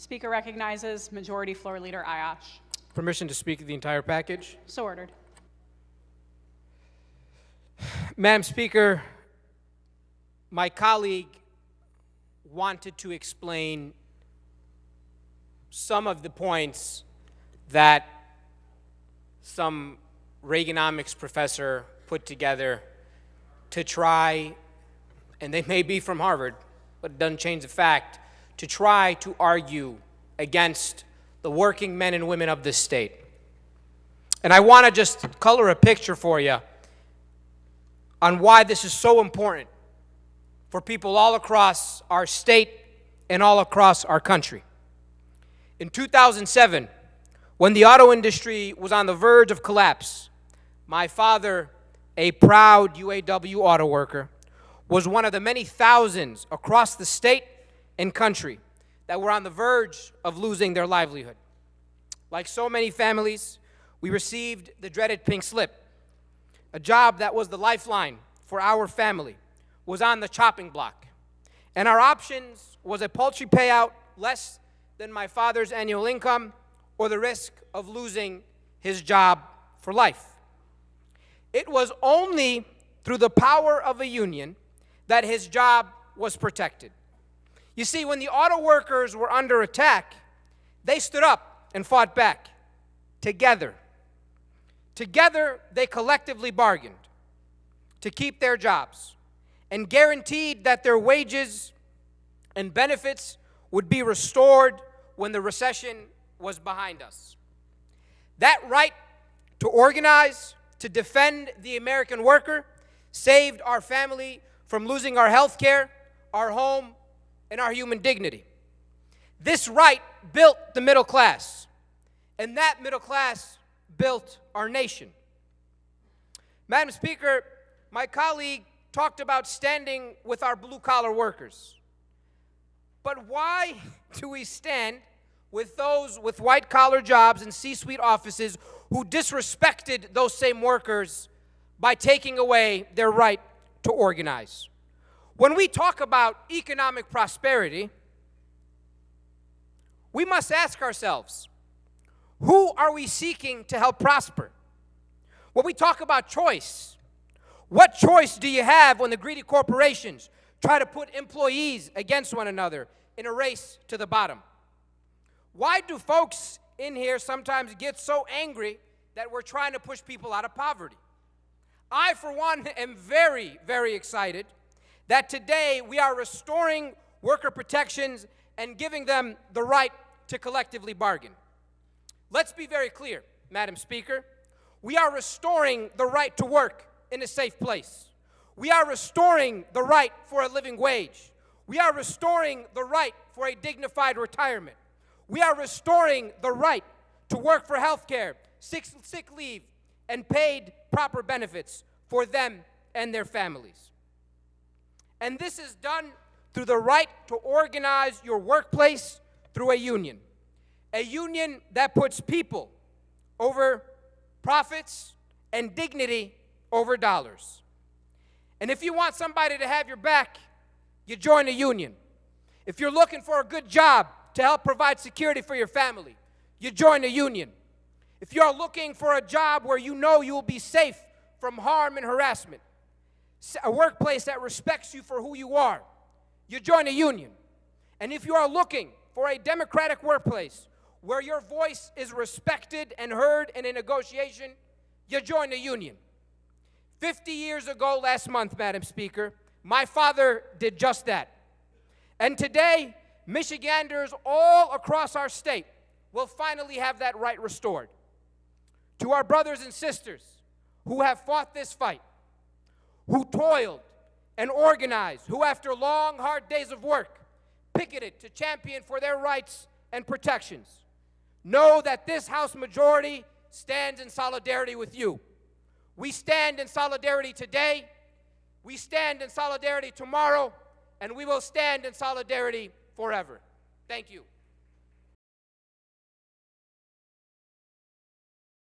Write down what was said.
Speaker recognizes Majority Floor Leader Aiyash. Permission to speak the entire package. So ordered. Madam Speaker, my colleague wanted to explain some of the points that some Reaganomics professor put together to try, and they may be from Harvard, but it doesn't change the fact, to try to argue against the working men and women of this state. And I want to just color a picture for you on why this is so important for people all across our state and all across our country. In 2007, when the auto industry was on the verge of collapse, my father, a proud UAW auto worker, was one of the many thousands across the state and country that were on the verge of losing their livelihood. Like so many families, we received the dreaded pink slip. A job that was the lifeline for our family was on the chopping block. And our options was a paltry payout less than my father's annual income or the risk of losing his job for life. It was only through the power of a union that his job was protected. You see, when the auto workers were under attack, they stood up and fought back together. Together, they collectively bargained to keep their jobs and guaranteed that their wages and benefits would be restored when the recession was behind us. That right to organize, to defend the American worker, saved our family from losing our health care, our home, and our human dignity. This right built the middle class, and that middle class built our nation. Madam Speaker, my colleague talked about standing with our blue-collar workers. But why do we stand with those with white-collar jobs and C-suite offices who disrespected those same workers by taking away their right to organize? When we talk about economic prosperity, we must ask ourselves, who are we seeking to help prosper? When we talk about choice, what choice do you have when the greedy corporations try to put employees against one another in a race to the bottom? Why do folks in here sometimes get so angry that we're trying to push people out of poverty? I, for one, am very, very excited that today we are restoring worker protections and giving them the right to collectively bargain. Let's be very clear, Madam Speaker. We are restoring the right to work in a safe place. We are restoring the right for a living wage. We are restoring the right for a dignified retirement. We are restoring the right to work for health care, sick leave, and paid proper benefits for them and their families. And this is done through the right to organize your workplace through a union that puts people over profits and dignity over dollars. And if you want somebody to have your back, you join a union. If you're looking for a good job to help provide security for your family, you join a union. If you're looking for a job where you know you will be safe from harm and harassment, a workplace that respects you for who you are, you join a union. And if you are looking for a democratic workplace where your voice is respected and heard in a negotiation, you join a union. 50 years ago last month, Madam Speaker, my father did just that. And today, Michiganders all across our state will finally have that right restored. To our brothers and sisters who have fought this fight, who toiled and organized, who after long, hard days of work, picketed to champion for their rights and protections, know that this House majority stands in solidarity with you. We stand in solidarity today, we stand in solidarity tomorrow, and we will stand in solidarity forever. Thank you.